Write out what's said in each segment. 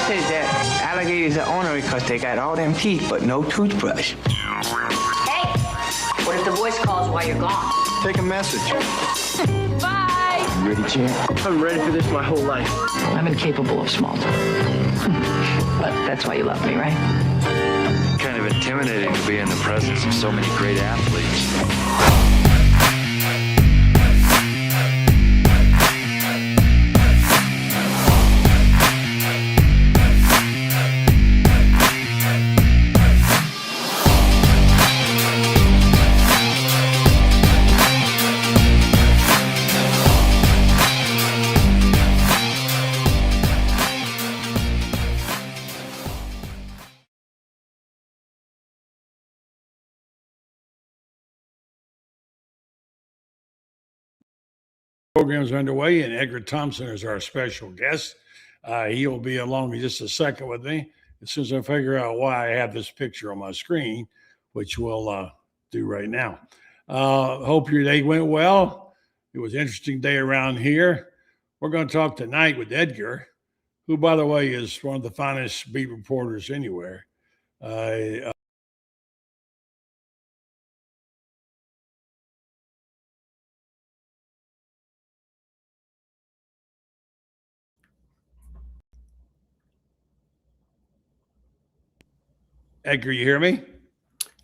said that alligators are ornery because they got all them teeth but no toothbrush. Hey, what if the voice calls while you're gone? Take a message. Bye. You ready, champ? I'm ready for this my whole life. I'm incapable of small talk. But that's why you love me, right? Kind of intimidating to be in the presence of so many great athletes. Programs are underway, and Edgar Thompson is our special guest. He'll be along in just a second with me as soon as I figure out why I have this picture on my screen, which we'll do right now. Hope your day went well. It was an interesting day around here. We're going to talk tonight with Edgar, who, by the way, is one of the finest beat reporters anywhere. Edgar, you hear me?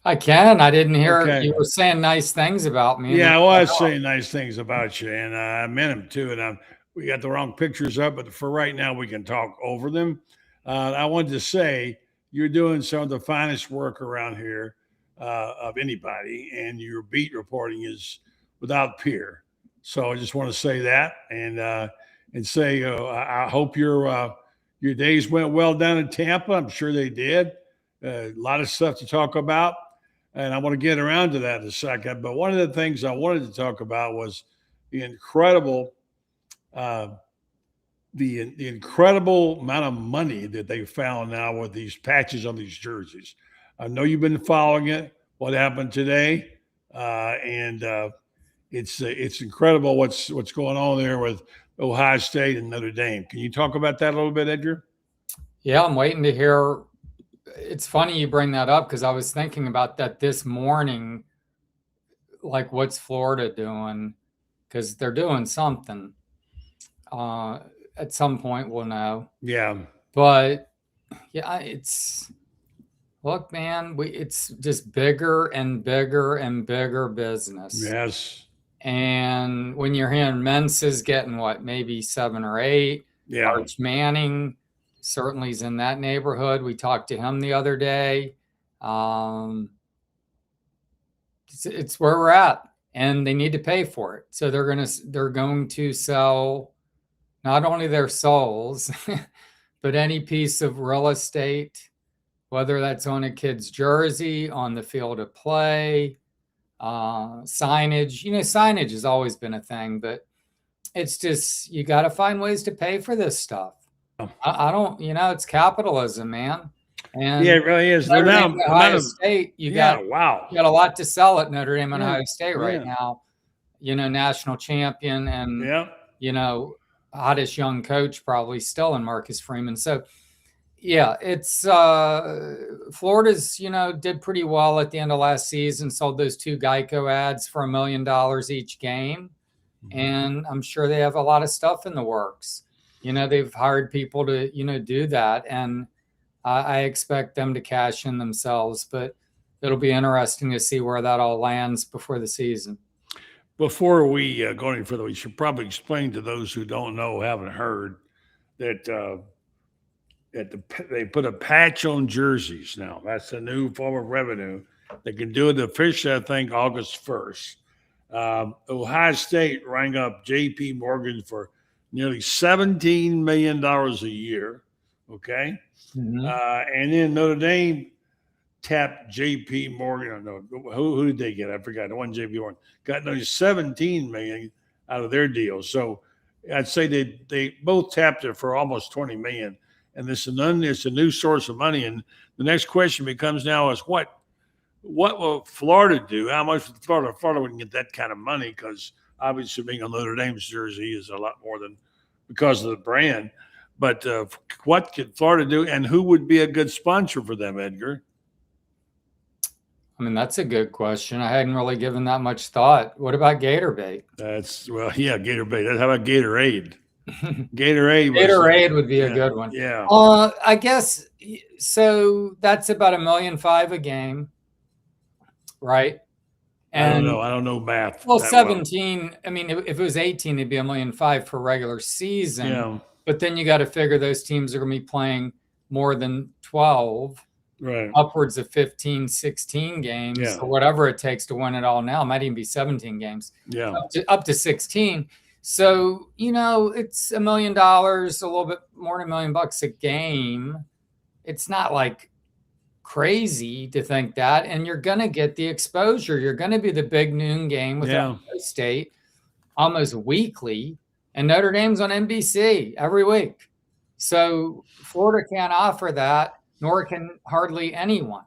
I can. I didn't hear Okay. you were saying nice things about me. Yeah, I was saying nice things about you, and I meant them too. And we got the wrong pictures up, but for right now, we can talk over them. I wanted to say you're doing some of the finest work around here of anybody, and your beat reporting is without peer. So I just want to say that, and say I hope your days went well down in Tampa. I'm sure they did. A lot of stuff to talk about, and I want to get around to that in a second. But one of the things I wanted to talk about was the incredible amount of money that they found now with these patches on these jerseys. I know you've been following it. What happened today, and it's incredible what's going on there with Ohio State and Notre Dame. Can you talk about that a little bit, Edgar? Yeah, I'm waiting to hear. It's funny you bring that up because I was thinking about that this morning. Like, what's Florida doing? Because they're doing something. At some point, we'll know. Yeah. But yeah, look, man, it's just bigger and bigger and bigger business. Yes. And when you're hearing Mensa's getting what, maybe 7 or 8. Yeah. Arch Manning certainly is in that neighborhood. We talked to him the other day. It's where we're at, and they need to pay for it. So they're going to sell not only their souls, but any piece of real estate, whether that's on a kid's jersey, on the field of play, signage. Signage has always been a thing, but it's just, you got to find ways to pay for this stuff. I don't, it's capitalism, man. And yeah, it really is. Notre Dame, Ohio State, you got a lot to sell at Notre Dame and Ohio State right now. National champion and hottest young coach probably still in Marcus Freeman. So yeah, it's Florida's, did pretty well at the end of last season, sold those 2 Geico ads for $1 million each game. Mm-hmm. And I'm sure they have a lot of stuff in the works. They've hired people to, do that. And I expect them to cash in themselves, but it'll be interesting to see where that all lands before the season. Before we go any further, we should probably explain to those who don't know, haven't heard, that they put a patch on jerseys now. That's a new form of revenue. They can do it officially, I think, August 1st. Ohio State rang up J.P. Morgan for nearly $17 million a year. Okay. Mm-hmm. And then Notre Dame tapped J.P. Morgan. No, who did they get? I forgot. The one J.P. Morgan got nearly $17 million out of their deal. So I'd say they both tapped it for almost $20 million. And it's a new source of money. And the next question becomes now is what will Florida do? How much Florida wouldn't get that kind of money, because obviously being on Notre Dame's jersey is a lot more than because of the brand. But what could Florida do, and who would be a good sponsor for them, Edgar? I mean, that's a good question. I hadn't really given that much thought. What about Gator Bait? Gator Bait. How about Gatorade? Gatorade would be a good one. Yeah. I guess so. That's about $1.5 million a game, right? And I don't know math. Well, 17. Well. I mean, if it was 18, it'd be $1.5 million for regular season. Yeah. But then you got to figure those teams are going to be playing more than 12, right? Upwards of 15, 16 games, or whatever it takes to win it all. Now it might even be 17 games. Yeah. Up to 16. So, it's $1 million, a little bit more than $1 million a game. It's not like crazy to think that. And you're going to get the exposure. You're going to be the big noon game with Ohio State almost weekly. And Notre Dame's on NBC every week. So Florida can't offer that, nor can hardly anyone.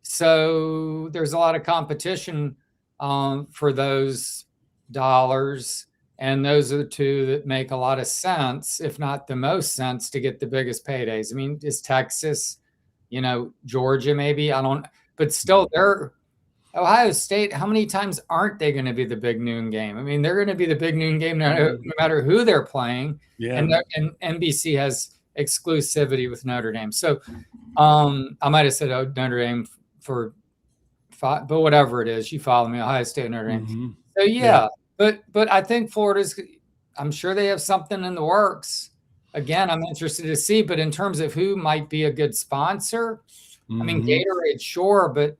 So there's a lot of competition for those dollars. And those are the two that make a lot of sense, if not the most sense, to get the biggest paydays. I mean, is Texas, Georgia maybe? But still, they're Ohio State. How many times aren't they going to be the big noon game? I mean, they're going to be the big noon game no matter who they're playing. Yeah. And NBC has exclusivity with Notre Dame. So I might have said Notre Dame for 5, but whatever it is, you follow me, Ohio State, Notre Dame. Mm-hmm. So yeah. But I think Florida's, I'm sure they have something in the works. Again, I'm interested to see, but in terms of who might be a good sponsor, I mean, Gatorade, sure, but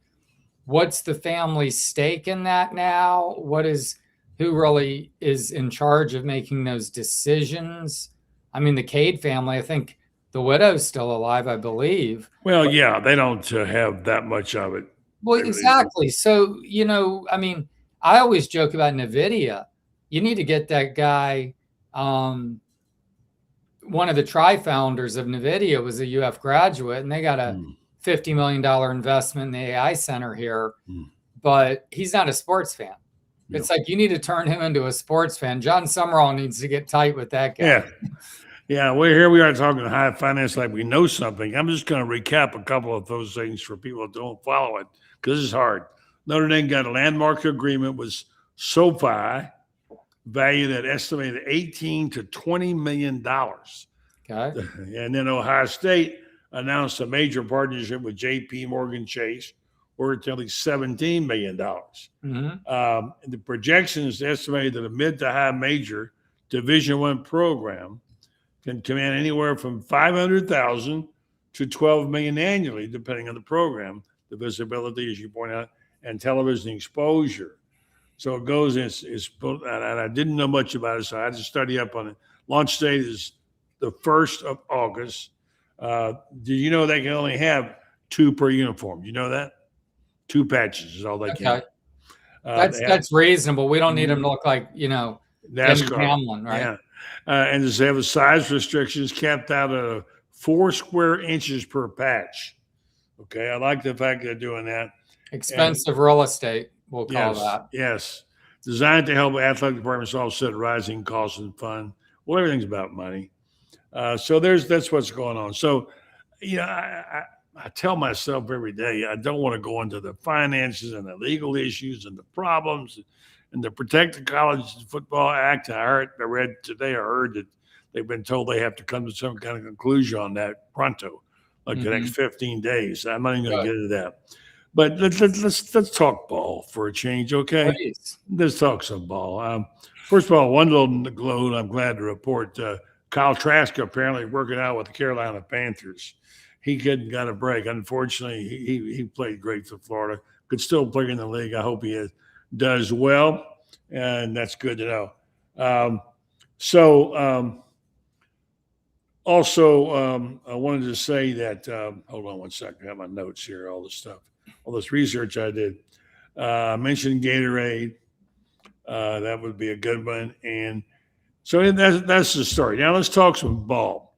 what's the family stake in that now? Who really is in charge of making those decisions? I mean, the Cade family, I think the widow's still alive, I believe. Well, yeah, they don't have that much of it. Well, exactly. So, I mean, I always joke about NVIDIA. You need to get that guy. One of the tri-founders of NVIDIA was a UF graduate, and they got a $50 million investment in the AI center here. But he's not a sports fan. No. It's like you need to turn him into a sports fan. John Summerall needs to get tight with that guy. Yeah. Yeah, here we are talking high finance like we know something. I'm just going to recap a couple of those things for people that don't follow it, because it's hard. Notre Dame got a landmark agreement with SoFi, valued at estimated $18 to $20 million. Okay. And then Ohio State announced a major partnership with J.P. Morgan Chase, worth nearly $17 million. The projections estimated that a mid to high major Division I program can command anywhere from $500,000 to $12 million annually, depending on the program, the visibility, as you point out, and television exposure. So it goes, and I didn't know much about it, so I had to study up on it. Launch date is the 1st of August. Do you know they can only have 2 per uniform? You know that? 2 patches is all they can. That's reasonable. We don't need them to look like, NASCAR. Hamlin, right? Yeah. And they have a size restrictions capped out at 4 square inches per patch. Okay, I like the fact they're doing that. Expensive real estate, we'll call that. Yes. Designed to help athletic departments offset rising costs and fund. Well, everything's about money. So that's what's going on. So, I tell myself every day, I don't want to go into the finances and the legal issues and the problems and the Protect the College Football Act. I heard that they've been told they have to come to some kind of conclusion on that pronto, like the next 15 days. I'm not even going to get into that. But let's talk ball for a change, okay? Please. Let's talk some ball. First of all, one little glow, I'm glad to report, Kyle Trask apparently working out with the Carolina Panthers. He got a break. Unfortunately, he played great for Florida. Could still play in the league. I hope he does well, and that's good to know. Also, I wanted to say that, hold on one second. I have my notes here, all this research I did. I mentioned Gatorade. That would be a good one. And so that's the story. Now let's talk some ball.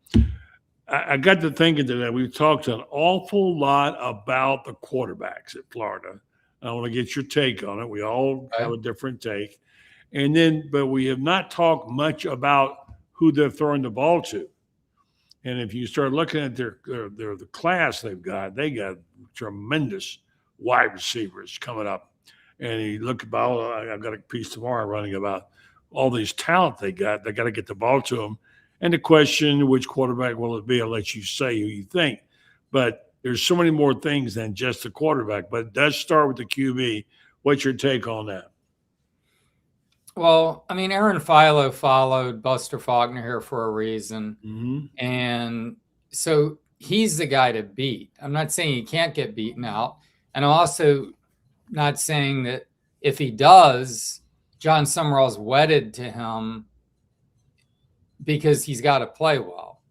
I got to thinking today, we've talked an awful lot about the quarterbacks at Florida. I want to get your take on it. We all have a different take. But we have not talked much about who they're throwing the ball to. And if you start looking at the class they got tremendous wide receivers coming up. And you look about, I've got a piece tomorrow running about all these talent they got. They got to get the ball to them. And the question, which quarterback will it be? I'll let you say who you think. But there's so many more things than just the quarterback. But it does start with the QB. What's your take on that? Well, I mean, Aaron Philo followed Buster Faulkner here for a reason. Mm-hmm. And so he's the guy to beat. I'm not saying he can't get beaten out. And I'm also not saying that if he does, John Summerall's wedded to him because he's got to play well.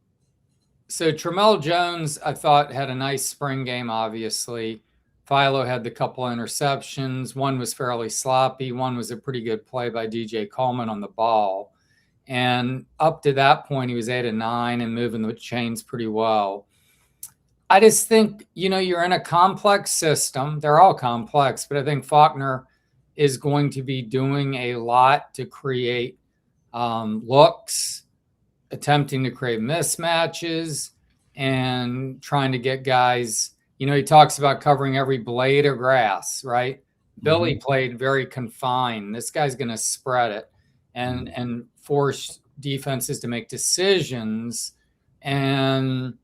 So Tramel Jones, I thought, had a nice spring game, obviously. Philo had the couple interceptions. One was fairly sloppy. One was a pretty good play by DJ Coleman on the ball. And up to that point, he was 8-9 and moving the chains pretty well. I just think, you're in a complex system. They're all complex, but I think Faulkner is going to be doing a lot to create looks, attempting to create mismatches, and trying to get guys. He talks about covering every blade of grass, right? Mm-hmm. Billy played very confined. This guy's going to spread it and force defenses to make decisions. And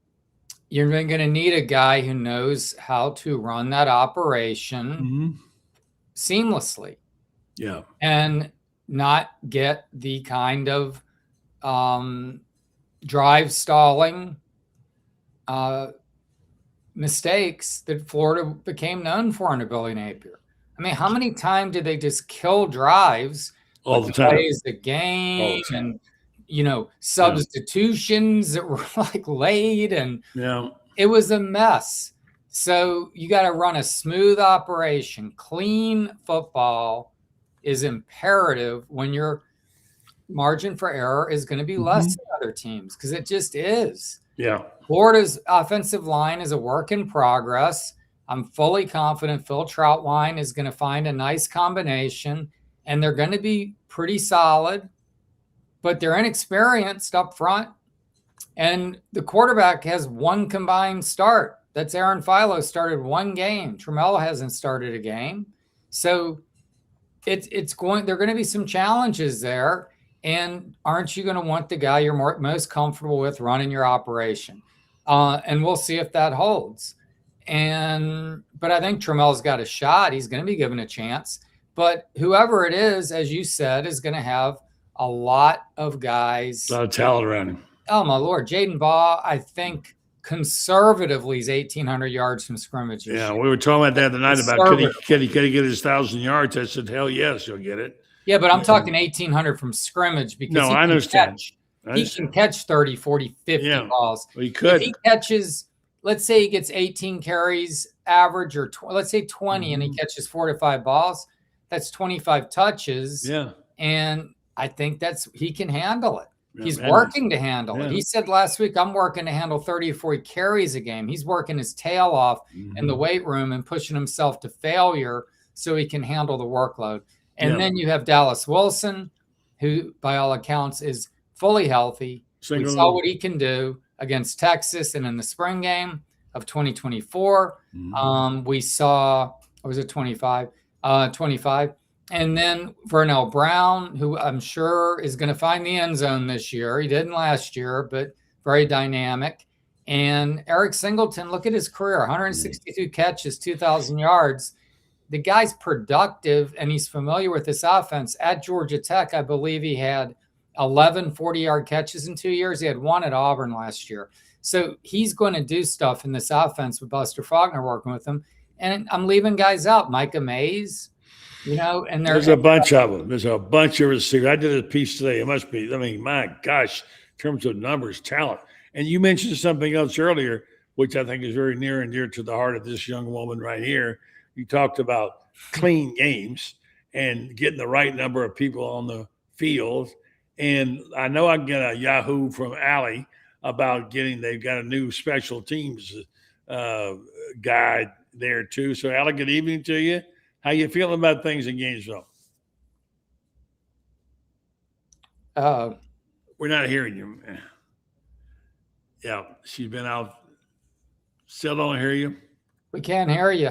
you're going to need a guy who knows how to run that operation seamlessly. Yeah. And not get the kind of drive stalling mistakes that Florida became known for under Billy Napier. I mean, how many times did they just kill drives? All the time. Plays the game and, substitutions that were like late, and it was a mess. So you got to run a smooth operation. Clean football is imperative when your margin for error is going to be less than other teams, because it just is. Yeah. Florida's offensive line is a work in progress. I'm fully confident Phil Troutwine is going to find a nice combination, and they're going to be pretty solid, but they're inexperienced up front. And the quarterback has one combined start. That's Aaron Philo started one game. Tramel hasn't started a game. So they're going to be some challenges there. And aren't you going to want the guy you're most comfortable with running your operation? And we'll see if that holds. But I think Tramel's got a shot. He's going to be given a chance. But whoever it is, as you said, is going to have a lot of guys. A lot of talent around him. Oh, my Lord. Jaden Baugh, I think, conservatively is 1,800 yards from scrimmage. Yeah, we were talking about that the night about could he get his 1,000 yards. I said, hell yes, he'll get it. Yeah, but I'm talking 1,800 from scrimmage, because I understand. He can catch 30, 40, 50 balls. Well, he could. If he catches, let's say he gets 18 carries average, or let's say 20, and he catches 4 to 5 balls, that's 25 touches. Yeah. And I think he can handle it. He's working to handle it. He said last week, I'm working to handle 30 or 40 carries a game. He's working his tail off in the weight room and pushing himself to failure so he can handle the workload. And then you have Dallas Wilson, who by all accounts is fully healthy. We saw what he can do against Texas and in the spring game of 2024. We saw, or was it 25? 25. And then Vernell Brown, who I'm sure is going to find the end zone this year. He didn't last year, but very dynamic. And Eric Singleton, look at his career, 162 catches, 2,000 yards. The guy's productive, and he's familiar with this offense. At Georgia Tech, I believe he had 11 40-yard catches in 2 years. He had one at Auburn last year. So he's going to do stuff in this offense with Buster Faulkner working with him. And I'm leaving guys out. Micah Mays, and there's a bunch of them. There's a bunch of receivers. I did a piece today. It must be, my gosh, in terms of numbers, talent. And you mentioned something else earlier, which I think is very near and dear to the heart of this young woman right here. You talked about clean games and getting the right number of people on the field. And I know I can get a Yahoo from Allie about they've got a new special teams guy there too. So Allie, good evening to you. How you feeling about things in Gainesville? We're not hearing you. Yeah, she's been out. Still don't hear you. We can't hear you.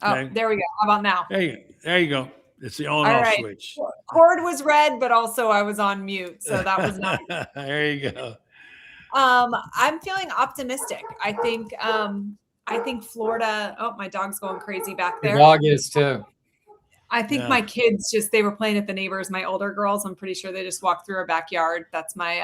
Oh, there we go. How about now? Hey, there you go. It's the on-off switch. Cord was red, but also I was on mute, so that was nice. There you go. I'm feeling optimistic. I think Florida. Oh, my dog's going crazy back there. The dog is too. I think my kids they were playing at the neighbors. My older girls, I'm pretty sure they just walked through our backyard. That's my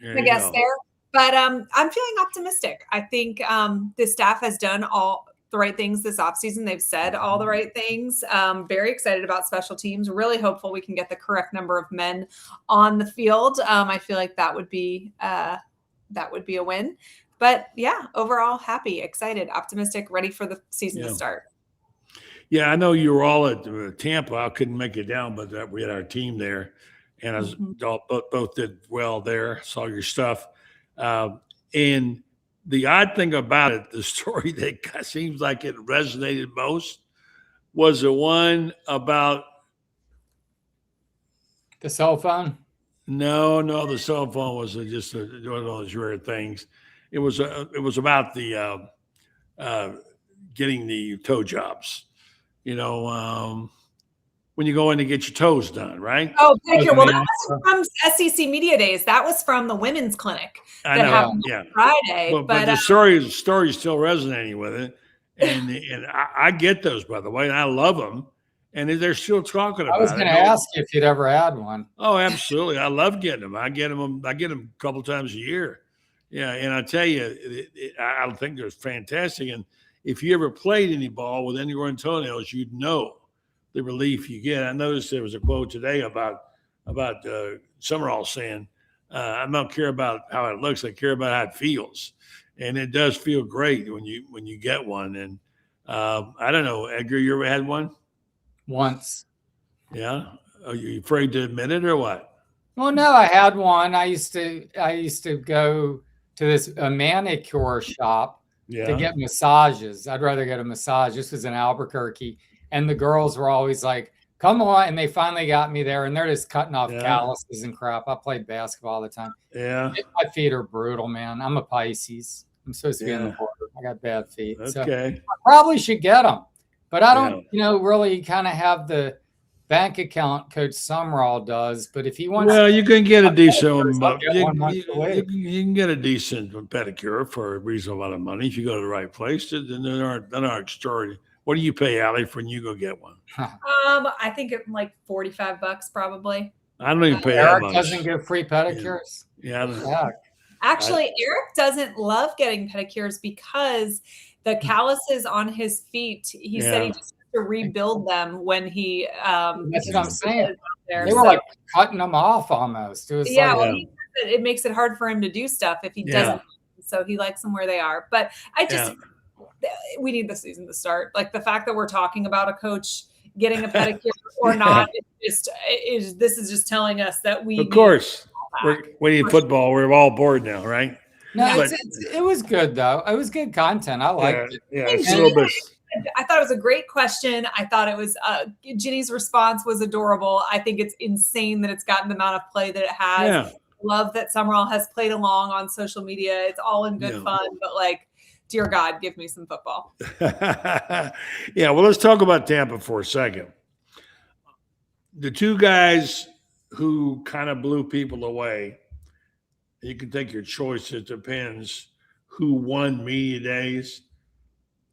guess there. But I'm feeling optimistic. I think the staff has done all the right things this offseason. They've said all the right things. Very excited about special teams. Really hopeful we can get the correct number of men on the field. I feel like that would be a win. But yeah, overall happy, excited, optimistic, ready for the season to start. Yeah, I know you were all at Tampa. I couldn't make it down, but we had our team there, and I was both did well there. Saw your stuff, and the odd thing about it, the story that seems like it resonated most, was the one about the cell phone. No, the cell phone was just one of those rare things. It was about the getting the toe jobs. When you go in to get your toes done, right? Oh, pedicure. Well, that was from SEC Media Days. That was from the women's clinic that happened on Friday. But the story is still resonating with it, and I get those, by the way, and I love them, and they're still talking about it. I was going to ask you if you'd ever had one. Oh, absolutely! I love getting them. I get them a couple times a year. Yeah, and I tell you, I think they're fantastic. And if you ever played any ball with any run toenails, you'd know the relief you get. I noticed there was a quote today about Summerall saying, "I don't care about how it looks; I care about how it feels." And it does feel great when you get one. And I don't know, Edgar, you ever had one? Once. Yeah. Are you afraid to admit it or what? Well, no, I had one. I used to go to a manicure shop to get massages. I'd rather get a massage. This was in Albuquerque. And the girls were always like, come on. And they finally got me there. And they're just cutting off calluses and crap. I played basketball all the time. Yeah. My feet are brutal, man. I'm a Pisces. I'm supposed to be in the border. I got bad feet. Okay. So I probably should get them. But I don't, really kind of have the bank account Coach Summerall does. But if he wants, you can get a decent you can get a decent pedicure for a reasonable amount of money if you go to the right place. Then they're not extraordinary. What do you pay, Allie, when you go get one? I think it's like $45 probably. I don't even pay that Eric much. doesn't give free pedicures. Yeah. Actually, Eric doesn't love getting pedicures because the calluses on his feet, he said he just has to rebuild them when he that's what I'm saying. There. They were like cutting them off almost. It was he said it makes it hard for him to do stuff if he doesn't. So he likes them where they are. But we need the season to start. Like the fact that we're talking about a coach getting a pedicure or not, this is just telling us that we. Of course, we need football. We're all bored now, right? No, it was good though. It was good content. I liked it. Yeah, it's a little bit. I thought it was a great question. I thought it was Ginny's response was adorable. I think it's insane that it's gotten the amount of play that it has. Yeah. Love that Summerall has played along on social media. It's all in good fun, but like, dear God, give me some football. Well, let's talk about Tampa for a second. The two guys who kind of blew people away, you can take your choice. It depends who won media days.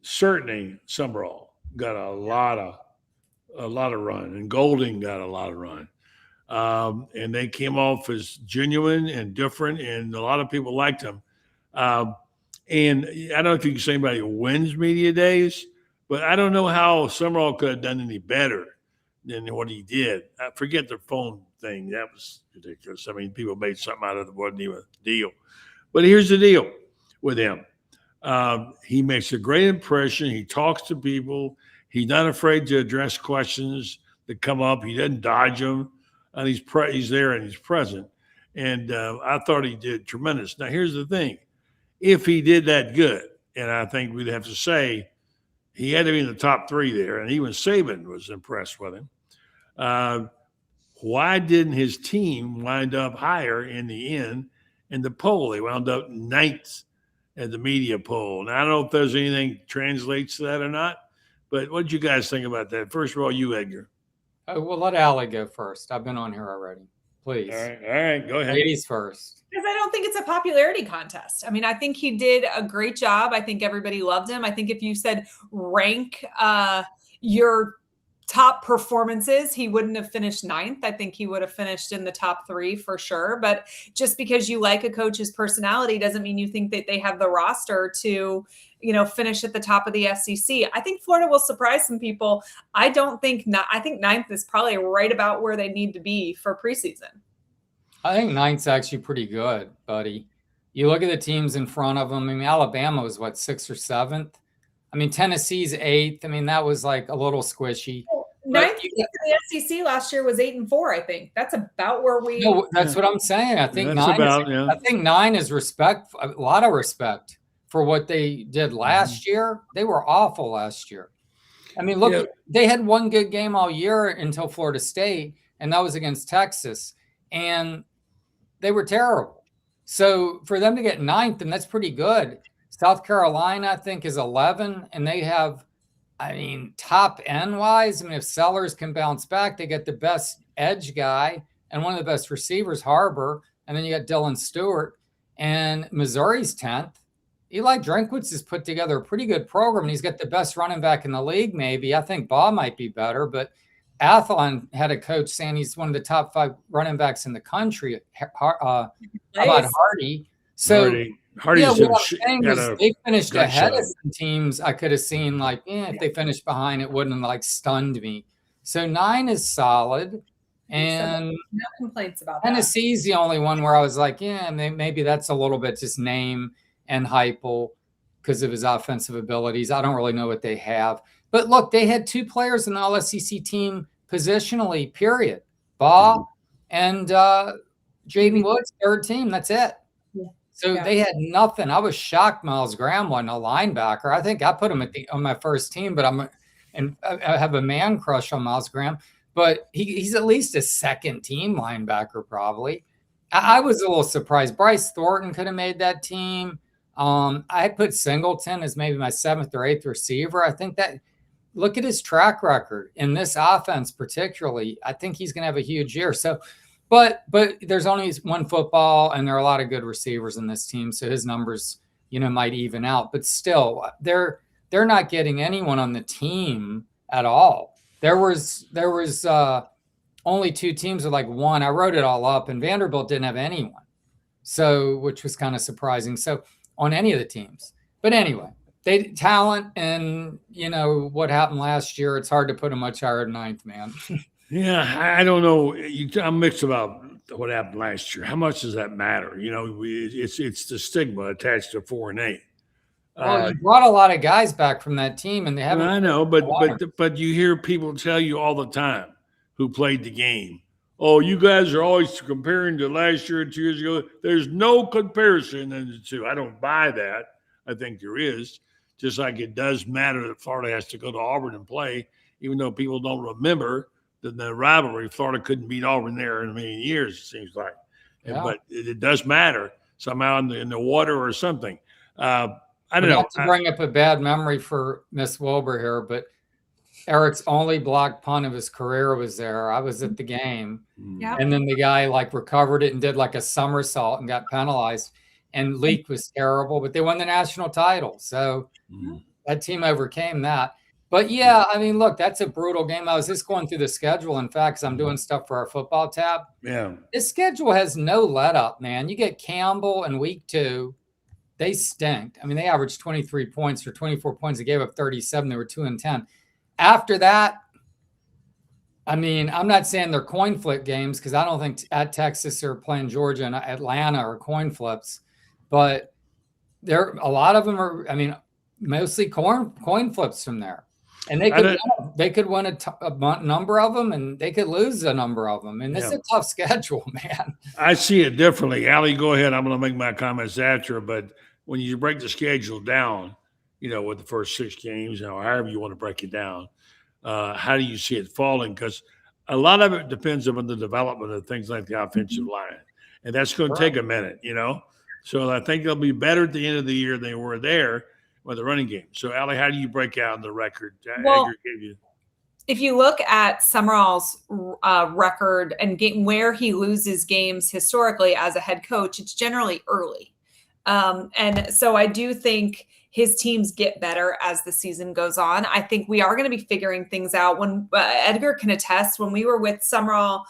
Certainly, Summerall got a lot of run, and Golding got a lot of run. And they came off as genuine and different, and a lot of people liked them. And I don't know if you can say anybody wins media days, but I don't know how Summerall could have done any better than what he did. I forget the phone thing. That was ridiculous. I mean, people made something out of it. It wasn't even a deal. But here's the deal with him. He makes a great impression. He talks to people. He's not afraid to address questions that come up. He doesn't dodge them. And he's there and he's present. And I thought he did tremendous. Now, here's the thing. If he did that good, and I think we'd have to say he had to be in the top three there, and even Saban was impressed with him. Why didn't his team wind up higher in the end in the poll. They wound up 9th at the media poll. Now, I don't know if there's anything translates to that or not, but what did you guys think about that? First of all, you, Edgar. Well, let Allie go first. I've been on here already. Please. All right, go ahead. Ladies first. Because I don't think it's a popularity contest. I mean, I think he did a great job. I think everybody loved him. I think if you said rank your top performances, he wouldn't have finished 9th. I think he would have finished in the top 3 for sure. But just because you like a coach's personality doesn't mean you think that they have the roster to, finish at the top of the SEC. I think Florida will surprise some people. I think 9th is probably right about where they need to be for preseason. I think 9th's actually pretty good, buddy. You look at the teams in front of them. I mean, Alabama was 6th or 7th. I mean, Tennessee's 8th. I mean, that was like a little squishy. 9th in the SEC last year was 8-4. I think that's about where we. No, that's what I'm saying. I think I think 9 is respect. A lot of respect for what they did last year. They were awful last year. I mean, look, they had one good game all year until Florida State, and that was against Texas, and they were terrible. So for them to get 9th, and that's pretty good. South Carolina, I think, is 11, and they have, top end wise. If Sellers can bounce back, they get the best edge guy and one of the best receivers, Harbor, and then you got Dylan Stewart. And Missouri's 10th. Eli Drinkwitz has put together a pretty good program, and he's got the best running back in the league, maybe. I think Baugh might be better, but Athlon had a coach saying he's one of the top 5 running backs in the country. How about Hardy? So they finished ahead of some teams I could have seen, if they finished behind, it wouldn't have stunned me. So 9 is solid. And no complaints about that. Tennessee's the only one where I was like, maybe that's a little bit just name and Heupel because of his offensive abilities. I don't really know what they have. But look, they had 2 players in the All-SEC team positionally, period. Baugh and Jaden Woods, 3rd team. That's it. So they had nothing. I was shocked Miles Graham wasn't a linebacker. I think I put him on my first team, but I have a man crush on Miles Graham. But he's at least a 2nd team linebacker probably. I was a little surprised. Bryce Thornton could have made that team. I put Singleton as maybe my 7th or 8th receiver. I think that look at his track record in this offense, particularly. I think he's going to have a huge year. So, but there's only one football, and there are a lot of good receivers in this team. So his numbers, might even out. But still, they're not getting anyone on the team at all. There was only 2 teams with 1. I wrote it all up, and Vanderbilt didn't have anyone. So, which was kind of surprising. So on any of the teams. But anyway, they talent and what happened last year. It's hard to put them much higher than 9th, man. Yeah, I don't know. I'm mixed about what happened last year. How much does that matter? It's the stigma attached to 4 and 8. Well, you brought a lot of guys back from that team, and they haven't. I know, but you hear people tell you all the time who played the game. Oh, you guys are always comparing to last year and 2 years ago. There's no comparison in the 2. I don't buy that. I think there is. Just like it does matter that Florida has to go to Auburn and play, even though people don't remember the rivalry. Florida couldn't beat Auburn there in a million years, it seems like. Yeah. But it does matter somehow in the water or something. I don't know. Not to bring up a bad memory for Miss Wilbur here, but Eric's only blocked punt of his career was there. I was at the game. Yep. And then the guy recovered it and did a somersault and got penalized. And Leak was terrible, but they won the national title. So that team overcame that. But yeah, look, that's a brutal game. I was just going through the schedule, in fact, because I'm doing stuff for our football tab. Yeah. This schedule has no let up, man. You get Campbell in week 2. They stink. They averaged 23 points or 24 points. They gave up 37. They were 2-10. After that, I'm not saying they're coin flip games because I don't think at Texas or playing Georgia and Atlanta are coin flips, but a lot of them are, mostly coin flips from there. And they could win a number of them, and they could lose a number of them. And this is a tough schedule, man. I see it differently. Allie, go ahead. I'm going to make my comments after, but when you break the schedule down, with the first 6 games, however you want to break it down, how do you see it falling? Because a lot of it depends on the development of things like the offensive line. and that's going to take a minute, So I think they'll be better at the end of the year than they were there with the running game. So, Allie, how do you break out the record? Well, if you look at Summerall's record and where he loses games historically as a head coach, it's generally early. And so I do think his teams get better as the season goes on. I think we are going to be figuring things out. When Edgar can attest, when we were with Summerall,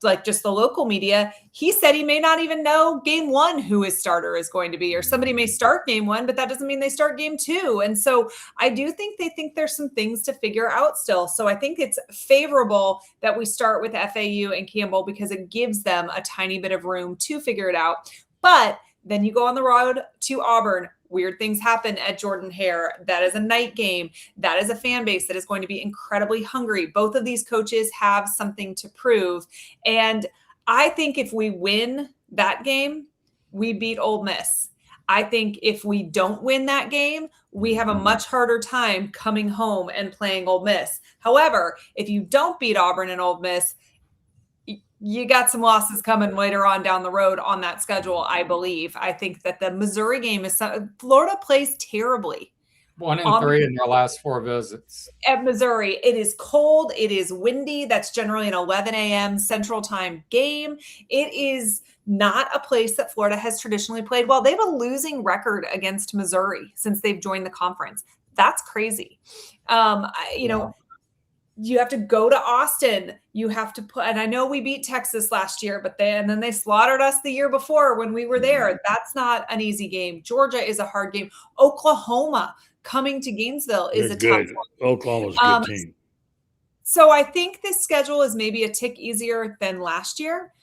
like just the local media, he said he may not even know game one who his starter is going to be, or somebody may start game one, but that doesn't mean they start game two. And so I do think they think there's some things to figure out still. So I think it's favorable that we start with FAU and Campbell because it gives them a tiny bit of room to figure it out. But then you go on the road to Auburn. Weird things happen at Jordan-Hare. That is a night game. That is a fan base that is going to be incredibly hungry. Both of these coaches have something to prove. And I think if we win that game, we beat Ole Miss. I think if we don't win that game, we have a much harder time coming home and playing Ole Miss. However, if you don't beat Auburn and Ole Miss, you got some losses coming later on down the road on that schedule, I believe. I think that the Missouri game is Florida plays terribly. 1-3 in their last 4 visits. At Missouri, it is cold. It is windy. That's generally an 11 a.m. Central Time game. It is not a place that Florida has traditionally played well. They have a losing record against Missouri since they've joined the conference. That's crazy. You have to go to Austin. You have to and I know we beat Texas last year, and then they slaughtered us the year before when we were there. That's not an easy game. Georgia is a hard game. Oklahoma coming to Gainesville is a tough one. Oklahoma's a good team. So I think this schedule is maybe a tick easier than last year,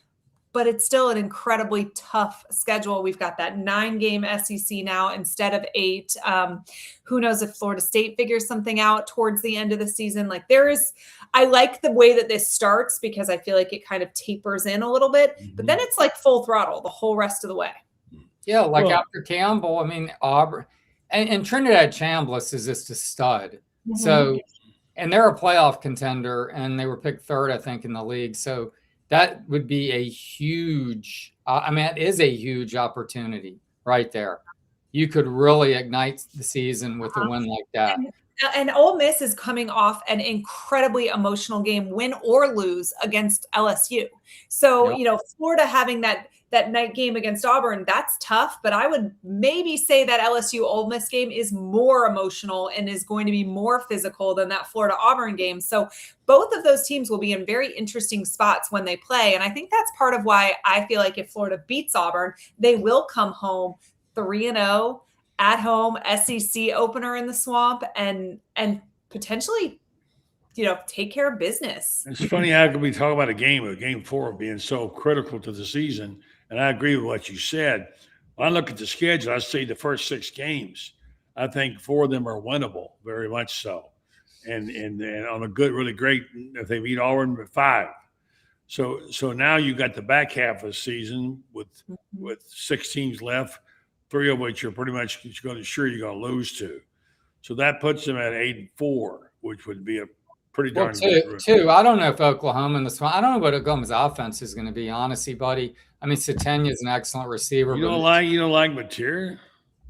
but it's still an incredibly tough schedule. We've got that 9-game SEC now instead of 8. Who knows if Florida State figures something out towards the end of the season? I like the way that this starts because I feel like it kind of tapers in a little bit, but then it's like full throttle the whole rest of the way. Yeah, after Campbell, Auburn and Trinidad Chambliss is just a stud. Mm-hmm. So, and they're a playoff contender, and they were picked 3rd, I think, in the league. So that would be a huge, it is a huge opportunity right there. You could really ignite the season with a win like that. And Ole Miss is coming off an incredibly emotional game, win or lose, against LSU. So, Florida having that night game against Auburn, that's tough. But I would maybe say that LSU Ole Miss game is more emotional and is going to be more physical than that Florida Auburn game. So both of those teams will be in very interesting spots when they play. And I think that's part of why I feel like if Florida beats Auburn, they will come home 3-0 at home, SEC opener in the Swamp, and potentially, take care of business. It's funny how can we talk about a game 4 being so critical to the season, and I agree with what you said. When I look at the schedule, I say the first 6 games, I think 4 of them are winnable, very much so, and on a good, really great, if they beat Auburn with 5. So now you got the back half of the season with 6 teams left, 3 of which you're pretty much you're going to lose to. So that puts them at 8-4, which would be a pretty darn good. Two. I don't know if Oklahoma and the Swamp. I don't know what Oklahoma's offense is going to be. Honestly, buddy. Satenya is an excellent receiver. You don't like Mateer?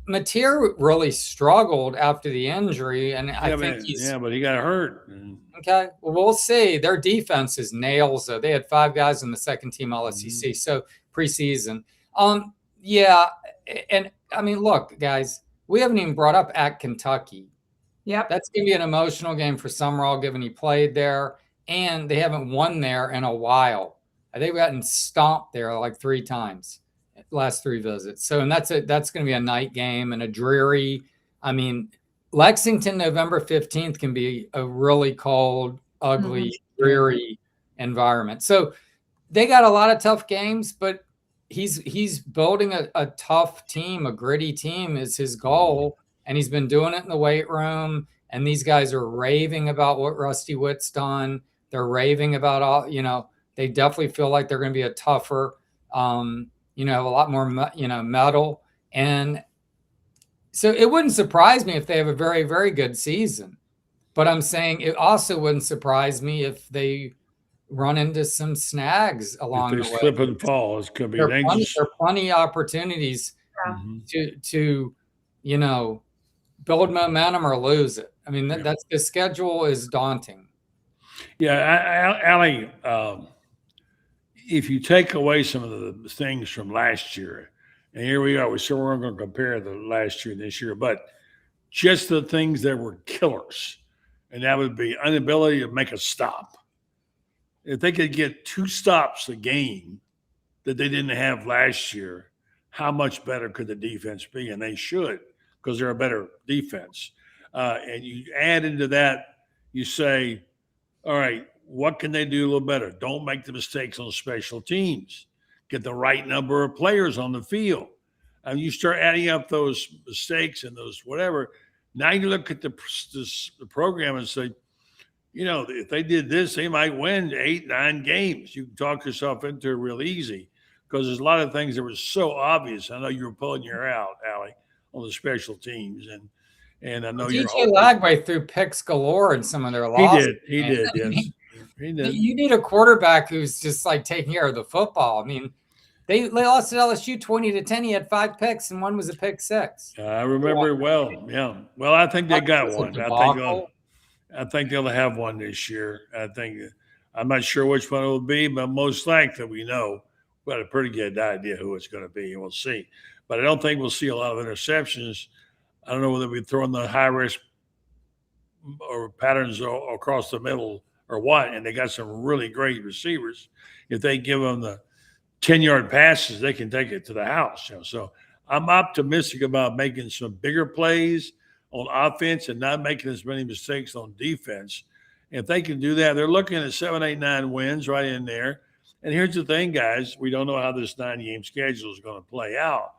Mateer really struggled after the injury, and I think but he got hurt. Okay, well, we'll see. Their defense is nails, though. They had 5 guys in the second team All SEC, so preseason. Yeah, and look, guys, we haven't even brought up at Kentucky. Yep. That's going to be an emotional game for Summerall, given he played there, and they haven't won there in a while. They've gotten stomped there like 3 times last 3 visits. So, and that's going to be a night game and a dreary. Lexington, November 15th can be a really cold, ugly, dreary environment. So they got a lot of tough games, but he's building a tough team, a gritty team is his goal. And he's been doing it in the weight room. And these guys are raving about what Rusty Witt's done. They're raving about all, they definitely feel like they're going to be a tougher, a lot more, metal. And so it wouldn't surprise me if they have a very, very good season. But I'm saying it also wouldn't surprise me if they run into some snags along the way. If they slip and fall, it's going to be dangerous. There are plenty of opportunities to build momentum or lose it. I mean, that's the schedule is daunting. Yeah, Allie, if you take away some of the things from last year, and here we are, we're going to compare the last year and this year, but just the things that were killers, and that would be inability to make a stop. If they could get 2 stops a game that they didn't have last year, how much better could the defense be? And they should, because they're a better defense. And you add into that, you say, all right, what can they do a little better? Don't make the mistakes on special teams. Get the right number of players on the field. And you start adding up those mistakes and those whatever. Now you look at the program and say, if they did this, they might win 8, 9 games. You can talk yourself into it real easy because there's a lot of things that were so obvious. I know you were pulling your hair out, Allie, on the special teams. And I know DJ Lagway threw picks galore in some of their losses. He did, yes. He did. You need a quarterback who's just like taking care of the football. I mean, they lost at LSU 20-10. He had 5 picks, and one was a pick 6. I remember it well. Yeah. Well, I think they got one. I think they'll have one this year. I'm not sure which one it will be, but most likely we know. We got a pretty good idea who it's going to be, and we'll see. But I don't think we'll see a lot of interceptions. I don't know whether we're throwing the high risk or patterns across the middle or what. And they got some really great receivers. If they give them the 10-yard passes, they can take it to the house. So I'm optimistic about making some bigger plays on offense and not making as many mistakes on defense. If they can do that, they're looking at 7, 8, 9 wins right in there. And here's the thing, guys. We don't know how this 9-game schedule is going to play out.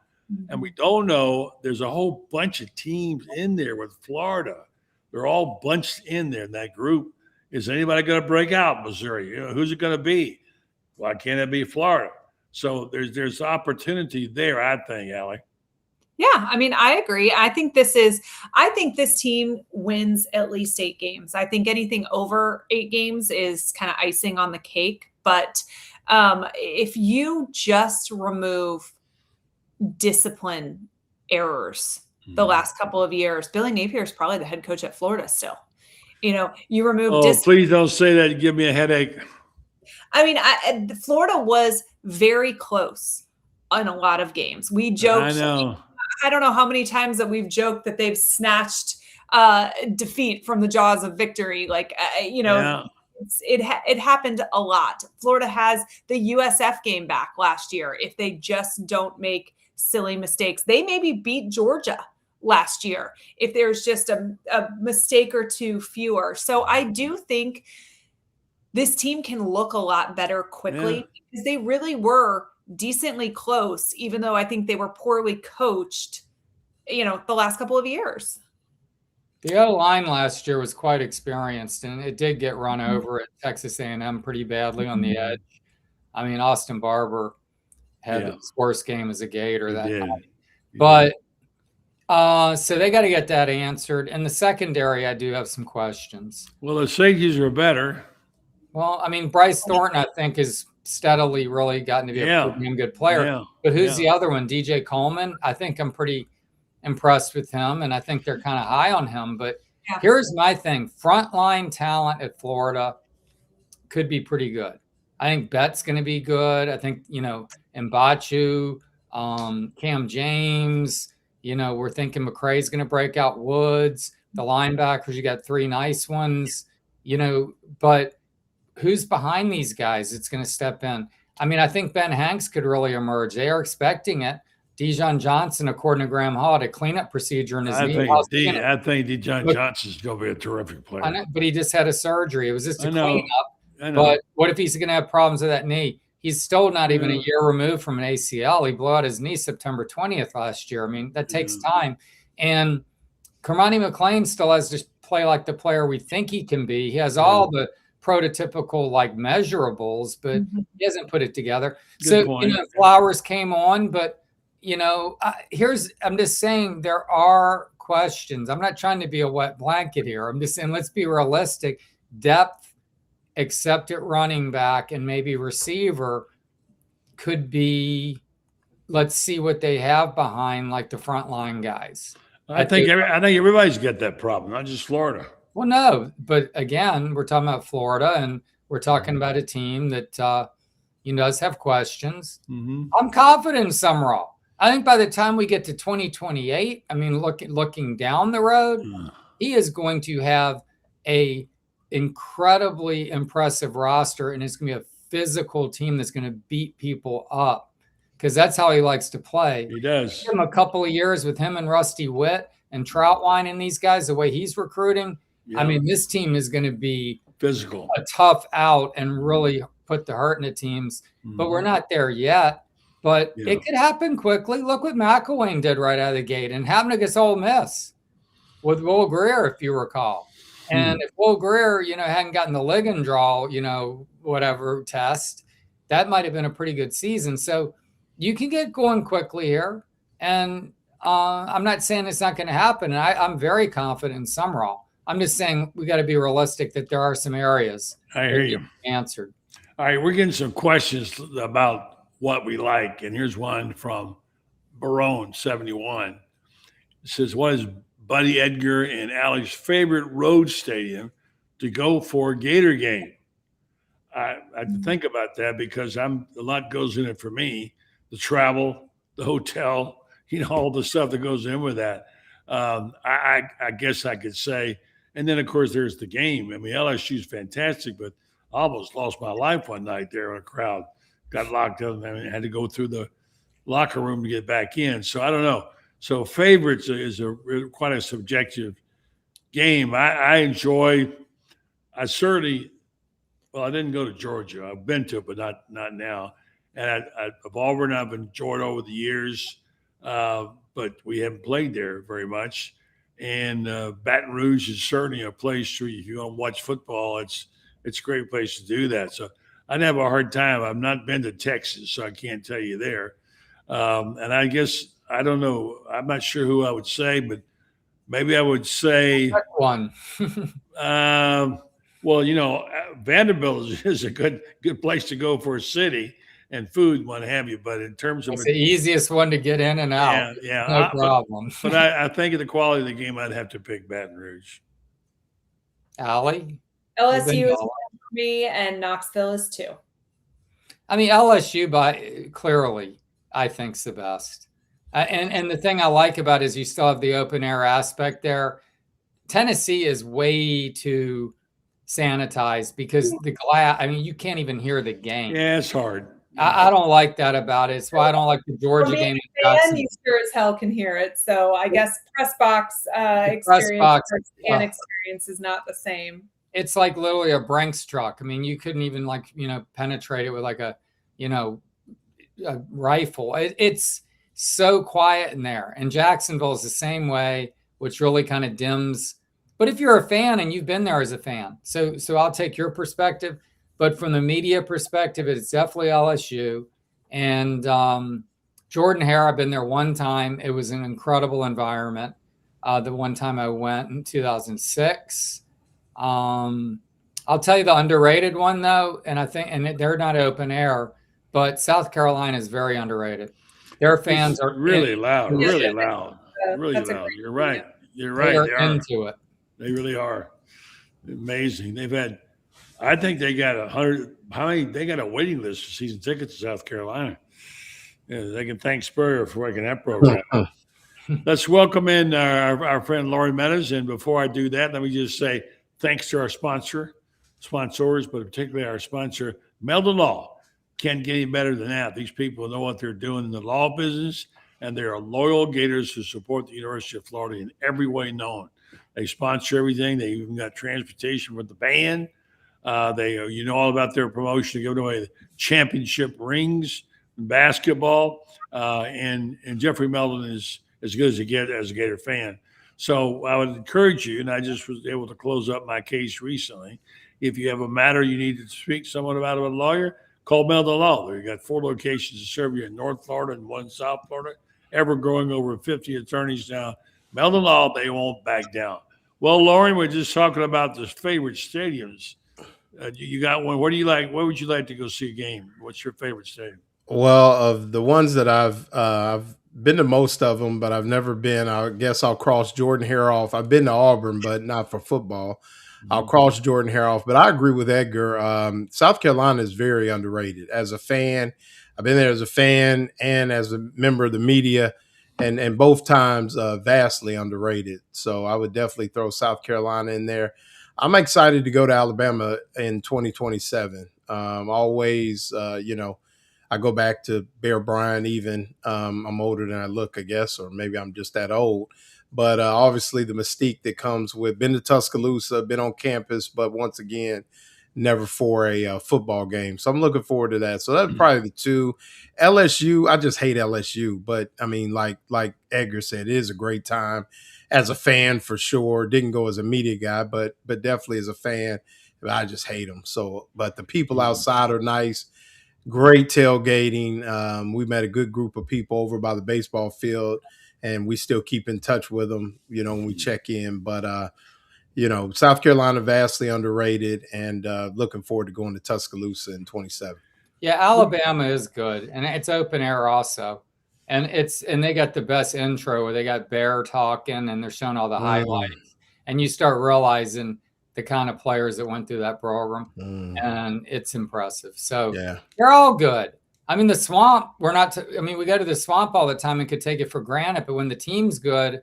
And we don't know. There's a whole bunch of teams in there with Florida. They're all bunched in there in that group. Is anybody going to break out Missouri? Who's it going to be? Why can't it be Florida? So there's opportunity there, I think, Allie. Yeah, I mean, I agree. I think this team wins at least 8 games. I think anything over 8 games is kind of icing on the cake. But if you just remove discipline errors the last couple of years, Billy Napier is probably the head coach at Florida still. You remove please don't say that. Give me a headache. I mean, Florida was very close in a lot of games. We joked. I know. I don't know how many times that we've joked that they've snatched defeat from the jaws of victory. It happened a lot. Florida has the USF game back last year. If they just don't make silly mistakes, they maybe beat Georgia last year if there's just a mistake or 2 fewer. So I do think this team can look a lot better quickly because they really were decently close, even though I think they were poorly coached, the last couple of years. The O-line last year was quite experienced, and it did get run over at Texas A&M pretty badly on the edge. I mean, Austin Barber had his worst game as a Gator that night. But so they got to get that answered. And the secondary, I do have some questions. Well, the safeties are better. Well, I mean, Bryce Thornton, I think, has steadily really gotten to be a pretty good player. Yeah. But who's the other one? DJ Coleman? I think I'm pretty impressed with him, and I think they're kind of high on him. But here's my thing. Frontline talent at Florida could be pretty good. I think Bett's going to be good. I think, Mbachu, Cam James, we're thinking McCray's going to break out. Woods, the linebackers, you got 3 nice ones, but who's behind these guys that's going to step in? I mean, I think Ben Hanks could really emerge. They are expecting it. Dijon Johnson, according to Graham Hall, had a cleanup procedure in his knee. I think Dijon Johnson's going to be a terrific player. I know, but he just had a surgery. It was just a cleanup. But what if he's going to have problems with that knee? He's still not even a year removed from an ACL. He blew out his knee September 20th last year. I mean, that takes time. And Kermani McLean still has to play like the player we think he can be. He has all the prototypical measurables, but he hasn't put it together. Good point. Flowers came on, but I'm just saying there are questions. I'm not trying to be a wet blanket here. I'm just saying let's be realistic. Depth except at running back and maybe receiver, could be, let's see what they have behind, like the frontline guys. I think everybody's got that problem, not just Florida. Well, no, but again, we're talking about Florida, and we're talking about a team that does have questions. Mm-hmm. I'm confident in Summerall. I think by the time we get to 2028, I mean, looking down the road, he is going to have a incredibly impressive roster, and it's going to be a physical team that's going to beat people up, because that's how he likes to play. He does. Give him a couple of years with him and Rusty Witt and Troutwine and these guys, the way he's recruiting. Yeah. I mean, this team is going to be physical, a tough out, and really put the hurt into teams. But we're not there yet. But it could happen quickly. Look what McElwain did right out of the gate, and happened against Ole Miss with Will Greer, if you recall. And if Will Greer, hadn't gotten the ligand draw, whatever test, that might have been a pretty good season. So you can get going quickly here. And I'm not saying it's not going to happen. And I'm very confident in Summerall. I'm just saying we got to be realistic that there are some areas I hear you answered. All right, we're getting some questions about what we like. And here's one from Barone 71. It says, what is Buddy Edgar and Alex's favorite road stadium to go for a Gator game? I have to think about that, because a lot goes in it for me. The travel, the hotel, all the stuff that goes in with that. I guess I could say, and then of course there's the game. I mean, LSU's fantastic, but I almost lost my life one night there in a crowd. Got locked up and had to go through the locker room to get back in. So I don't know. So favorites is quite a subjective game. I certainly, I didn't go to Georgia. I've been to it, but not now. And of Auburn, I've enjoyed over the years, but we haven't played there very much. And Baton Rouge is certainly a place where if you want to watch football, it's a great place to do that. So I'd have a hard time. I've not been to Texas, so I can't tell you there. And I guess, I don't know. I'm not sure who I would say, but maybe I would say one. Vanderbilt is a good place to go for a city and food, what have you. But in terms of it's the easiest one to get in and out. Yeah, no problem. But I think of the quality of the game, I'd have to pick Baton Rouge. Allie? LSU is one for me, and Knoxville is 2. I mean, LSU clearly, I think, is the best. And the thing I like about it is you still have the open air aspect there. Tennessee is way too sanitized, because the glass, I mean, you can't even hear the game. Yeah, it's hard. I don't like that about it. It's why I don't like the Georgia game. And you sure as hell can hear it. So I guess press box experience is not the same. It's like literally a Brinks truck. I mean, you couldn't even penetrate it with like a rifle. It's so quiet in there. And Jacksonville is the same way, which really kind of dims. But if you're a fan, and you've been there as a fan, so I'll take your perspective. But from the media perspective, it's definitely LSU. And Jordan Hare, I've been there one time. It was an incredible environment. The one time I went in 2006. I'll tell you the underrated one, though, and they're not open air, but South Carolina is very underrated. Their fans are really loud. You're right. They're into it. They really are. Amazing. I think they got 100. How many? They got a waiting list for season tickets to South Carolina. Yeah, they can thank Spurrier for making that program. Let's welcome in our friend Laurie Meadows. And before I do that, let me just say thanks to our sponsors, but particularly our sponsor, Meldon Law. Can't get any better than that. These people know what they're doing in the law business, and they are loyal Gators who support the University of Florida in every way known. They sponsor everything. They even got transportation with the band. They all about their promotion to give away championship rings in basketball. And Jeffrey Meldon is as good as you get as a Gator fan. So I would encourage you, and I just was able to close up my case recently. If you have a matter you need to speak to someone about with a lawyer, call Meldon Law. They've got 4 locations to serve you in North Florida and 1 in South Florida, ever growing over 50 attorneys now. Meldon Law, they won't back down. Well, Lauren, we're just talking about the favorite stadiums. You got one. Where do you like? Where would you like to go see a game? What's your favorite stadium? Well, of the ones that I've been to most of them, but I've never been. I guess I'll cross Jordan Hare off. I've been to Auburn, but not for football. I'll cross Jordan Hare off. But I agree with Edgar. South Carolina is very underrated. As a fan, I've been there as a fan and as a member of the media, and both times vastly underrated. So I would definitely throw South Carolina in there. I'm excited to go to Alabama in 2027. Always, I go back to Bear Bryant even. I'm older than I look, I guess, or maybe I'm just that old. But obviously the mystique that comes with been to Tuscaloosa, been on campus, but once again, never for a football game. So I'm looking forward to that. So that's probably the two. LSU, I just hate LSU. But, I mean, like Edgar said, it is a great time as a fan for sure. Didn't go as a media guy, but definitely as a fan. I just hate them. So, but the people outside are nice. Great tailgating. We met a good group of people over by the baseball field, and we still keep in touch with them, when we check in. But, South Carolina, vastly underrated, and looking forward to going to Tuscaloosa in 27. Yeah, Alabama is good, and it's open air also. And they got the best intro where they got Bear talking and they're showing all the highlights. And you start realizing the kind of players that went through that program, and it's impressive. So they're all good. I mean, the Swamp, we go to the Swamp all the time and could take it for granted, but when the team's good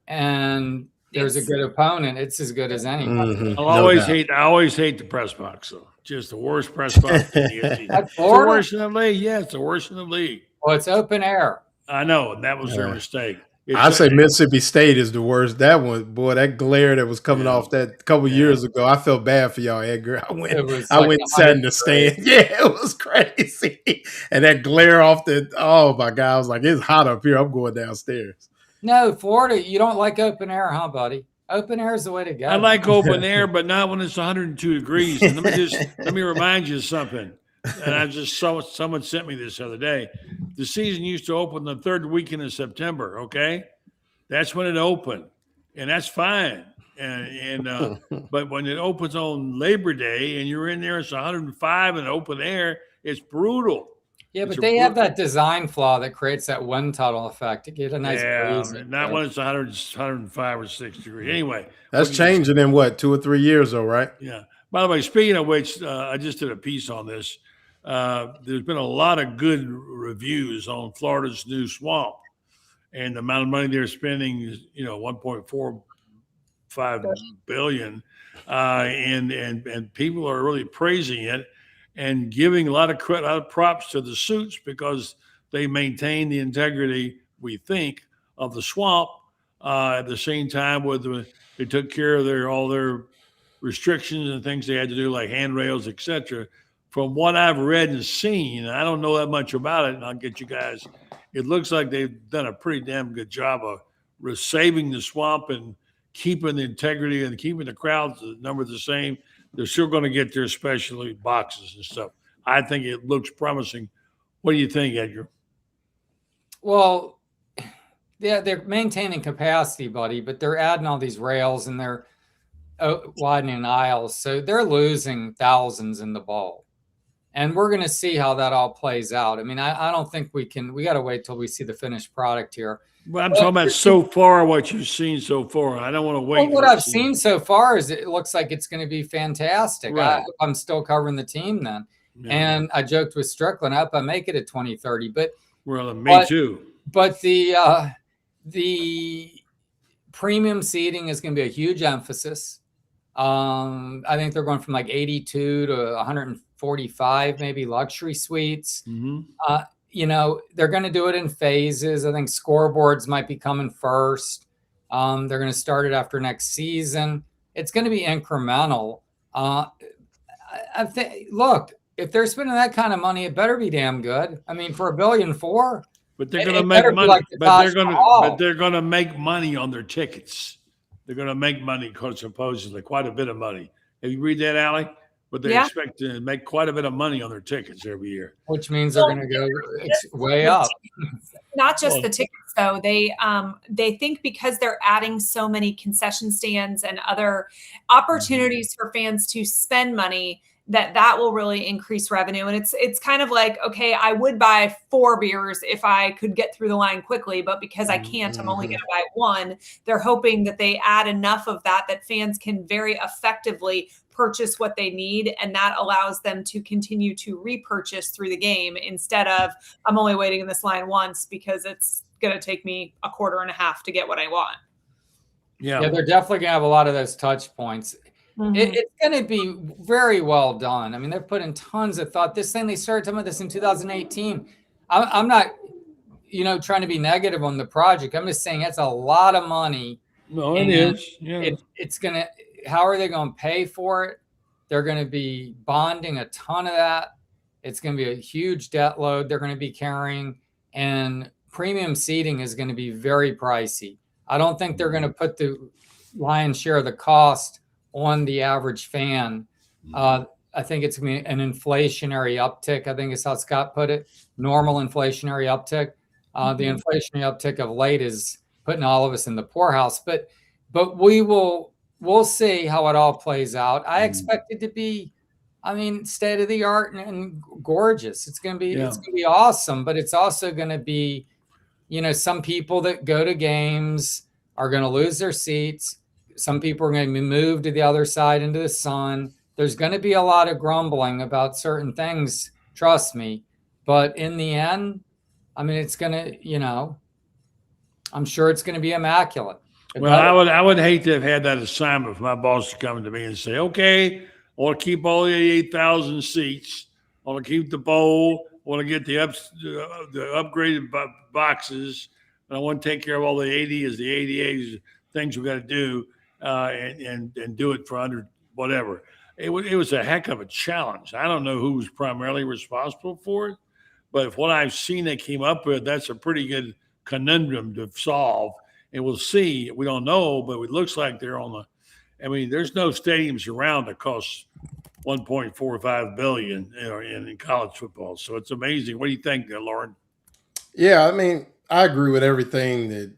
and there's a good opponent, it's as good as any. I always hate the press box, though. Just the worst press box in the SEC. It's the worst in the league. Yeah, it's the worst in the league. Well, it's open air. I know, and that was their mistake. I say Mississippi State is the worst. That one, boy, that glare that was coming off that a couple years ago. I felt bad for y'all, Edgar. I went and sat in the stand. Yeah, it was crazy. And that glare off oh my God, I was like, it's hot up here. I'm going downstairs. No, Florida, you don't like open air, huh, buddy? Open air is the way to go. I like open air, but not when it's 102 degrees. And let me remind you of something. And I just saw someone sent me this the other day. The season used to open the third weekend of September. Okay, that's when it opened, and that's fine. But when it opens on Labor Day and you're in there, it's 105 and open air. It's brutal. Yeah, but they have that design flaw that creates that wind tunnel effect to get a nice breeze. Not when it's 105 or 6 degrees. Anyway, that's changing in 2 or 3 years, though, right? Yeah. By the way, speaking of which, I just did a piece on this. There's been a lot of good reviews on Florida's new Swamp, and the amount of money they're spending is, $1.45 billion, and people are really praising it and giving a lot of credit, a lot of props to the suits because they maintain the integrity, we think, of the Swamp. At the same time, they took care of all their restrictions and things they had to do, like handrails, etc. From what I've read and seen, I don't know that much about it, and I'll get you guys. It looks like they've done a pretty damn good job of saving the Swamp and keeping the integrity and keeping the crowds, the number the same. They're still going to get their specialty boxes and stuff. I think it looks promising. What do you think, Edgar? Well, yeah, they're maintaining capacity, buddy, but they're adding all these rails and they're widening aisles. So they're losing thousands in the bowl. And we're going to see how that all plays out. I mean, I don't think we got to wait till we see the finished product here. Well, I'm talking about so far, what you've seen so far. I don't want to wait. Well, what I've seen so far is it looks like it's going to be fantastic. Right. I'm still covering the team then. Yeah. And I joked with Strickland, I hope I make it at 2030. But me too. But the premium seating is going to be a huge emphasis. I think they're going from like 82 to 145, maybe luxury suites. Mm-hmm. They're going to do it in phases. I think scoreboards might be coming first. They're going to start it after next season. It's going to be incremental. I think, look, if they're spending that kind of money, it better be damn good. I mean, for $1.4 billion, but they're going to make money. Like but they're going to make money on their tickets. They're going to make money, supposedly quite a bit of money. Have you read that, Allie? But they expect to make quite a bit of money on their tickets every year. Which means they're going to go way up. Not just the tickets, though. They think because they're adding so many concession stands and other opportunities for fans to spend money, that will really increase revenue. And it's kind of like, okay, I would buy 4 beers if I could get through the line quickly, but because I can't, I'm only going to buy 1. They're hoping that they add enough of that fans can very effectively purchase what they need. And that allows them to continue to repurchase through the game instead of, I'm only waiting in this line once because it's going to take me a quarter and a half to get what I want. Yeah, they're definitely going to have a lot of those touch points. It's going to be very well done. I mean, they've put in tons of thought. This thing, they started talking about this in 2018. I'm not, trying to be negative on the project. I'm just saying it's a lot of money. No, it is. Yeah. It's going to, how are they going to pay for it? They're going to be bonding a ton of that. It's going to be a huge debt load they're going to be carrying. And premium seating is going to be very pricey. I don't think they're going to put the lion's share of the cost on the average fan. I think it's going to be an inflationary uptick. I think is how Scott put it. Normal inflationary uptick. The inflationary uptick of late is putting all of us in the poorhouse. But we'll see how it all plays out. I expect it to be, state of the art and gorgeous. It's going to be awesome. But it's also going to be, some people that go to games are going to lose their seats. Some people are going to be moved to the other side into the sun. There's going to be a lot of grumbling about certain things, trust me. But in the end, it's going to, I'm sure it's going to be immaculate. Well, I would hate to have had that assignment for my boss to come to me and say, okay, I want to keep all the 8,000 seats. I want to keep the bowl. I want to get the upgraded boxes. And I want to take care of all the 88s things we got to do. And do it for under whatever. It was a heck of a challenge. I don't know who was primarily responsible for it, but if what I've seen they came up with, that's a pretty good conundrum to solve. And we'll see. We don't know, but it looks like they're on there's no stadiums around that cost $1.45 billion in college football. So it's amazing. What do you think there, Lauren? Yeah, I agree with everything that,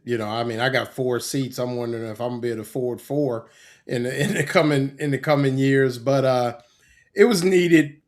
I got 4 seats. I'm wondering if I'm gonna be able to afford 4 in the coming years. But it was needed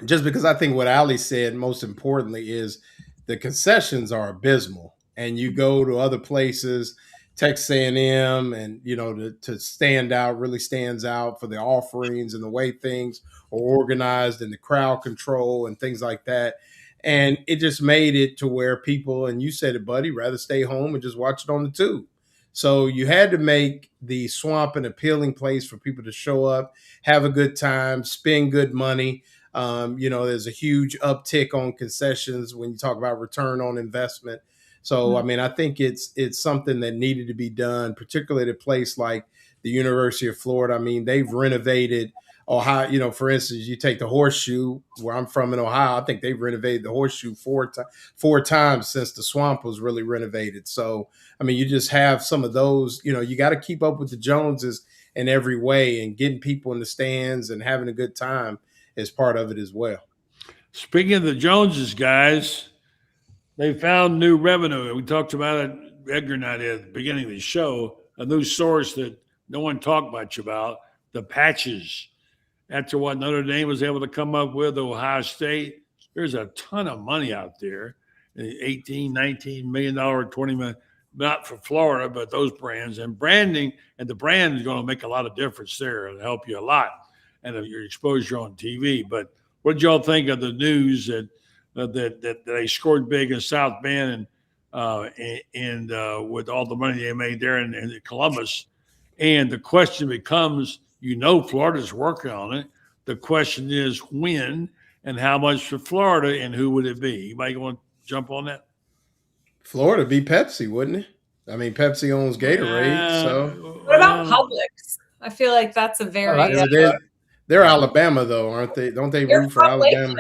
just because I think what Ali said most importantly is the concessions are abysmal. And you go to other places, Texas A&M, and to stand out really stands out for the offerings and the way things are organized and the crowd control and things like that. And it just made it to where people, and you said it, buddy, rather stay home and just watch it on the tube. So you had to make the Swamp an appealing place for people to show up, have a good time, spend good money. There's a huge uptick on concessions when you talk about return on investment. So, I think it's something that needed to be done, particularly at a place like the University of Florida. They've renovated Ohio, for instance, you take the Horseshoe, where I'm from in Ohio. I think they've renovated the Horseshoe 4 times since the Swamp was really renovated. So, you just have some of those, you got to keep up with the Joneses in every way, and getting people in the stands and having a good time is part of it as well. Speaking of the Joneses, guys, they found new revenue. We talked about it, Edgar and I did at the beginning of the show, a new source that no one talked much about, the patches. After what Notre Dame was able to come up with, Ohio State, there's a ton of money out there, $18, $19 million, $20 million, not for Florida, but those brands. And branding, and the brand is going to make a lot of difference there. It'll help you a lot, and your exposure on TV. But what did y'all think of the news that they scored big in South Bend and with all the money they made there in Columbus? And the question becomes, Florida's working on it. The question is when and how much for Florida, and who would it be? Anybody want to jump on that? Florida be Pepsi, wouldn't it? Pepsi owns Gatorade. So what about Publix? I feel like that's a very they're Alabama though, aren't they? Don't they root for Alabama?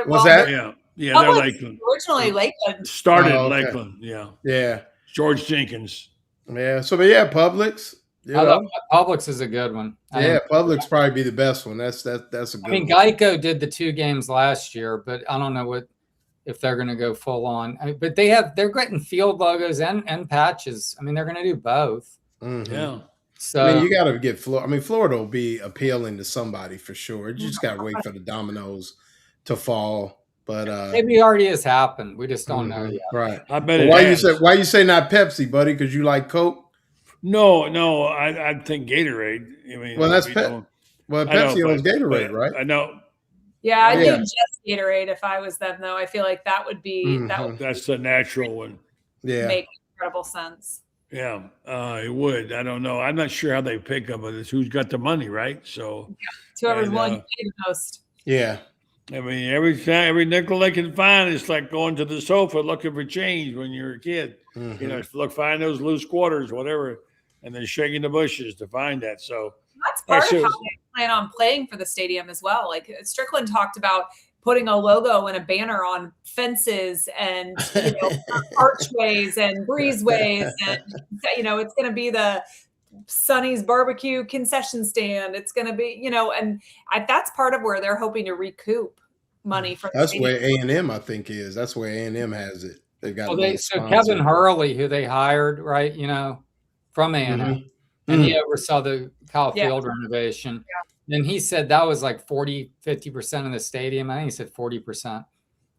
What's that? Yeah, they're Lakeland. Originally Lakeland. Started Lakeland. Yeah. George Jenkins. Yeah. So, but Publix. Publix is a good one. Publix probably be the best one. That's a good one. Geico did the 2 games last year, but I don't know if they're going to go full on. But they're getting field logos and patches. They're going to do both. Mm-hmm. Yeah. So I mean, you got to get Florida. I mean, Florida will be appealing to somebody for sure. You just got to wait for the dominoes to fall. But maybe it already has happened. We just don't know yet. Right. I bet Why you say not Pepsi, buddy? Because you like Coke? No, I think Gatorade. I mean, well, that's Pepsi. Well, Pepsi owns Gatorade, right? I know. Yeah, I'd do just Gatorade if I was them, though. I feel like that would be that's the natural one. Yeah, make incredible sense. Yeah, it would. I don't know. I'm not sure how they pick them, but it's who's got the money, right? So whoever's willing to pay the most. Yeah. I mean, every nickel they can find, it's like going to the sofa looking for change when you're a kid. You know, find those loose quarters, whatever, and then shaking the bushes to find that. So that's part of how they plan on playing for the stadium as well. Like Strickland talked about putting a logo and a banner on fences and archways and breezeways, and it's going to be the Sonny's barbecue concession stand. It's going to be, and that's part of where they're hoping to recoup money from. That's where A&M, I think, is. That's where A&M has it. They've got. So Kevin Hurley, who they hired, right? From A&M, and he oversaw the Kyle Field renovation. Yeah. And he said that was like 50% of the stadium. I think he said 40%.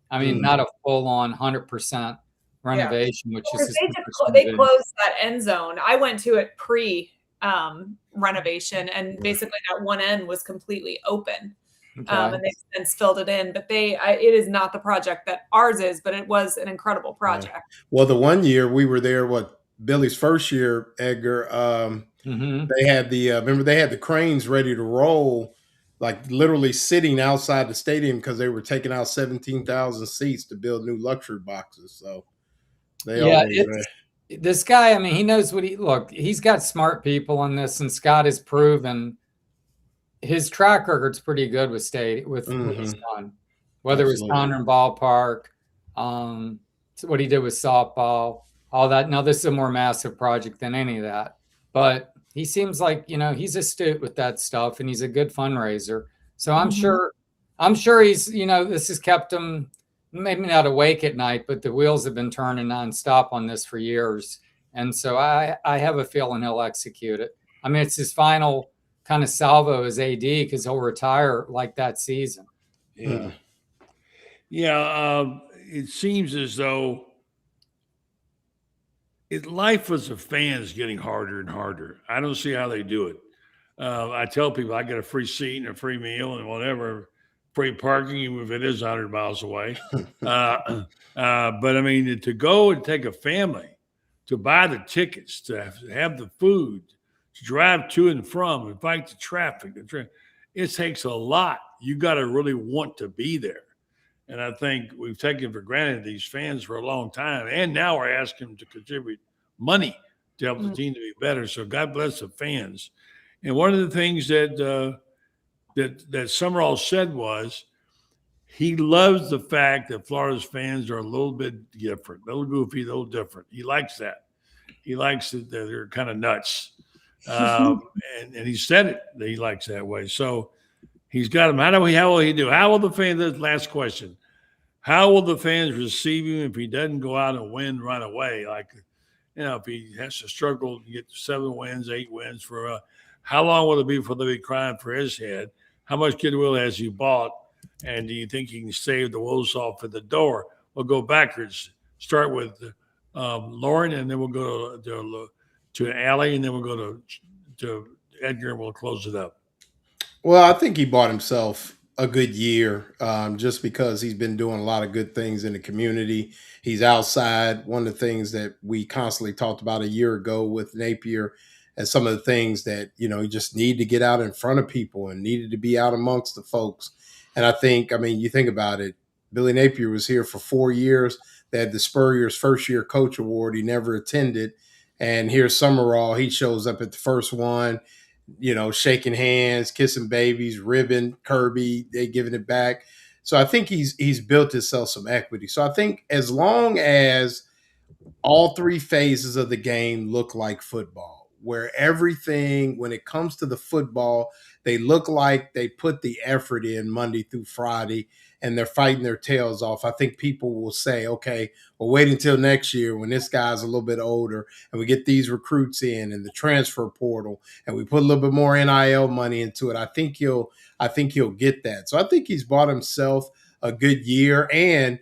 I mean, not a full-on 100% renovation, which is they closed that end zone. I went to it renovation, and basically that one end was completely open. Okay. And they've since filled it in, but it is not the project that ours is, but it was an incredible project. Right. Well, the one year we were there, Billy's first year, Edgar, they had remember they had the cranes ready to roll, like literally sitting outside the stadium because they were taking out 17,000 seats to build new luxury boxes. So this guy, I mean, he knows he's got smart people on this, and Scott has proven his track record's pretty good with what he's done, whether it was Conner Ballpark, what he did with softball, all that. Now this is a more massive project than any of that, but he seems like, he's astute with that stuff, and he's a good fundraiser. So I'm sure he's, this has kept him maybe not awake at night, but the wheels have been turning nonstop on this for years. And so I have a feeling he'll execute it. I mean, it's his final kind of salvo as AD because he'll retire like that season. Yeah. Yeah. It seems as though life as a fan is getting harder and harder. I don't see how they do it. I tell people I get a free seat and a free meal and whatever, free parking, even if it is 100 miles away. But I mean, to go and take a family, to buy the tickets, to have the food, to drive to and from, and fight the traffic, it takes a lot. You got to really want to be there. And I think we've taken for granted these fans for a long time. And now we're asking them to contribute money to help the team to be better. So God bless the fans. And one of the things that Summerall said was he loves the fact that Florida's fans are a little bit different, a little goofy, a little different. He likes that. He likes that they're kind of nuts. And he said it that he likes that way. So he's got them. How will he do? How will the fans, last question, how will the fans receive him if he doesn't go out and win right away? Like, if he has to struggle to get 7 wins, 8 wins how long will it be before they'll be crying for his head? How much goodwill has he bought? And do you think he can save the wolves off at the door? We'll go backwards. Start with Lauren, and then we'll go to Allie, and then we'll go to Edgar, and we'll close it up. Well, I think he bought himself a good year just because he's been doing a lot of good things in the community. He's outside. One of the things that we constantly talked about a year ago with Napier and some of the things that, he just needed to get out in front of people and needed to be out amongst the folks. And I think, you think about it, Billy Napier was here for 4 years. They had the Spurrier's first year coach award. He never attended. And here's Summerall. He shows up at the first one, shaking hands, kissing babies, ribbon, Kirby, they giving it back. So I think he's built himself some equity. So I think as long as all 3 phases of the game look like football, where everything, when it comes to the football, they look like they put the effort in Monday through Friday, and they're fighting their tails off, I think people will say, okay, well, wait until next year when this guy's a little bit older and we get these recruits in and the transfer portal and we put a little bit more NIL money into it. I think he'll get that. So I think he's bought himself a good year, and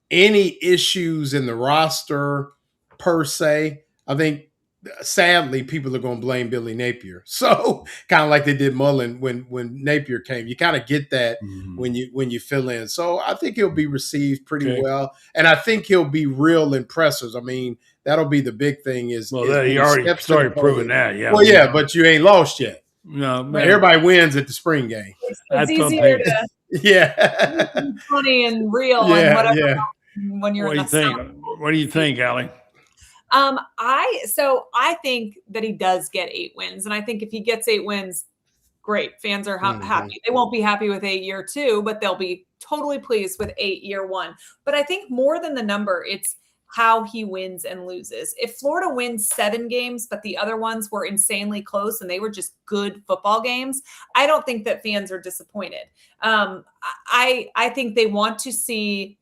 any issues in the roster per se, I think sadly people are going to blame Billy Napier. So kind of like they did Mullen when Napier came. You kind of get that when you fill in. So I think he'll be received pretty well, and I think he'll be real impressive. I mean, that'll be the big thing. He already started proving that. Yeah. Well, yeah, but you ain't lost yet. No, man. Everybody wins at the spring game. It's easier to funny and real and whatever when you're in the South. What do you think, Allie? I think that he does get 8 wins, and I think if he gets 8 wins, great. Fans are happy. They won't be happy with 8 year 2, but they'll be totally pleased with 8 year 1. But I think more than the number, it's how he wins and loses. If Florida wins 7 games, but the other ones were insanely close and they were just good football games, I don't think that fans are disappointed. I think they want to see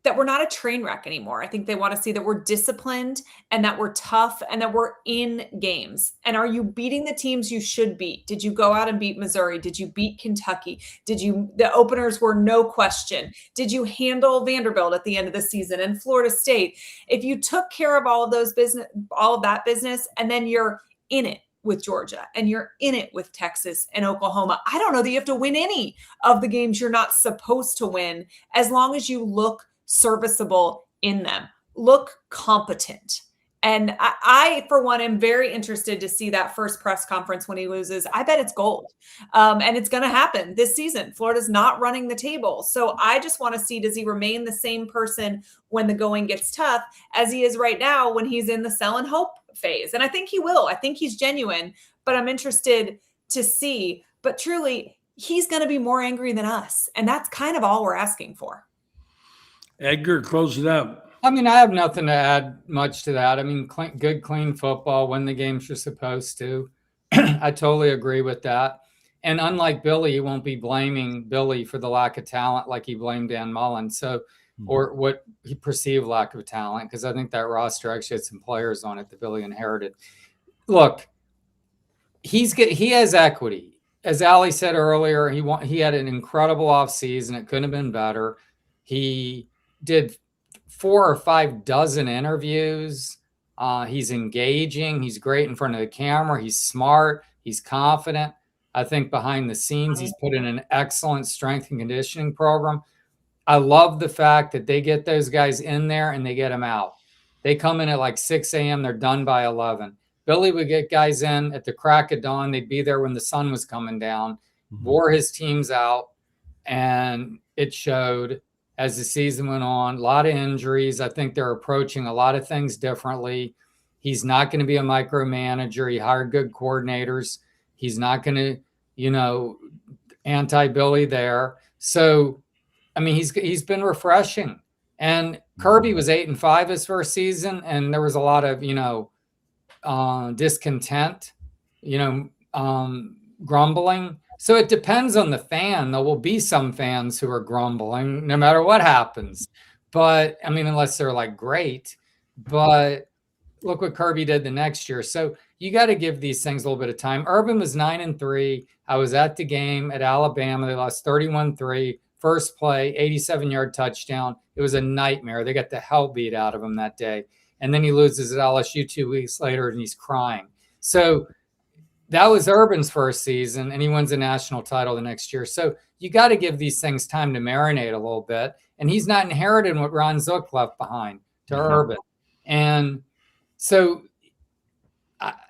that we're not a train wreck anymore. I think they want to see that we're disciplined and that we're tough and that we're in games. And are you beating the teams you should beat? Did you go out and beat Missouri? Did you beat Kentucky? The openers were no question. Did you handle Vanderbilt at the end of the season and Florida State? If you took care of all of that business, and then you're in it with Georgia and you're in it with Texas and Oklahoma, I don't know that you have to win any of the games you're not supposed to win, as long as you look serviceable in them, look competent. And I, for one, am very interested to see that first press conference when he loses. I bet it's gold. And it's going to happen this season. Florida's not running the table. So I just want to see, does he remain the same person when the going gets tough as he is right now when he's in the sell and hope phase? And I think he will. I think he's genuine, but I'm interested to see. But truly, he's going to be more angry than us. And that's kind of all we're asking for. Edgar, close it up. I mean, I have nothing to add much to that. I mean, good, clean football, win the games you're supposed to. I totally agree with that. And unlike Billy, he won't be blaming Billy for the lack of talent like he blamed Dan Mullen. So, or what he perceived lack of talent, because I think that roster actually had some players on it that Billy inherited. Look, he has equity. As Allie said earlier, he had an incredible offseason. It couldn't have been better. He did 4 or 5 dozen interviews. He's engaging. He's great in front of the camera. He's smart. He's confident. I think behind the scenes, he's put in an excellent strength and conditioning program. I love the fact that they get those guys in there and they get them out. They come in at like 6 a.m. They're done by 11. Billy would get guys in at the crack of dawn. They'd be there when the sun was coming down, wore his teams out, and it showed. As the season went on, a lot of injuries. I think they're approaching a lot of things differently. He's not going to be a micromanager. He hired good coordinators. He's not going to, anti-Billy there. So, I mean, he's been refreshing. And Kirby was 8-5 his first season, and there was a lot of, discontent, grumbling. So it depends on the fan. There will be some fans who are grumbling no matter what happens. But, I mean, unless they're like great. But look what Kirby did the next year. So you got to give these things a little bit of time. Urban was 9-3. I was at the game at Alabama. They lost 31-3. First play, 87-yard touchdown. It was a nightmare. They got the hell beat out of him that day. And then he loses at LSU 2 weeks later, and he's crying. So that was Urban's first season, and he wins a national title the next year. So you got to give these things time to marinate a little bit. And he's not inheriting what Ron Zook left behind to Urban. And so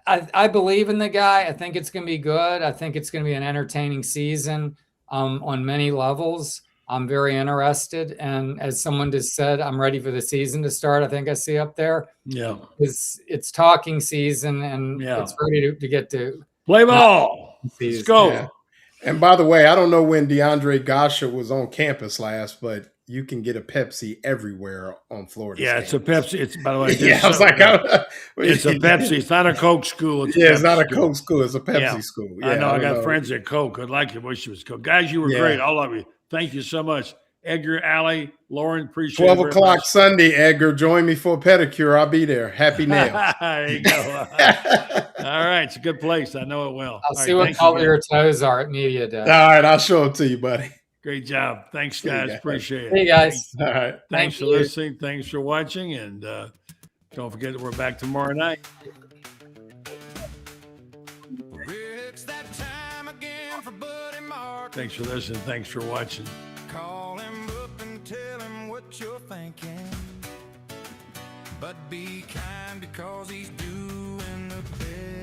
I believe in the guy. I think it's going to be good. I think it's going to be an entertaining season on many levels. I'm very interested. And as someone just said, I'm ready for the season to start. I think I see up there. Yeah. It's talking season, and it's ready to get to play ball. Let's go. Yeah. And by the way, I don't know when DeAndre Gosha was on campus last, but you can get a Pepsi everywhere on Florida. Yeah, State. it's a Pepsi. It's by the way. Yeah, I was like, it's a Pepsi. It's not a Coke school. It's it's not a Coke school. It's a Pepsi school. Yeah, I know. I got friends at Coke. I'd like it. Wish it was Coke. Guys, you were great. All of you. Thank you so much. Edgar, Allie, Lauren, appreciate it. 12 o'clock Sunday, Edgar. Join me for a pedicure. I'll be there. Happy nails. There you go. All right. It's a good place. I know it well. I'll see what color your toes are at Media Day. All right. I'll show them to you, buddy. Great job. Thanks, guys. Appreciate it. Hey, guys. All right. Thanks for listening. Thanks for watching. And don't forget that we're back tomorrow night. It's that time again for Buddy Mark. Thanks for listening. Thanks for watching. Call him up and tell him what you're thinking. But be kind because he's doing the best.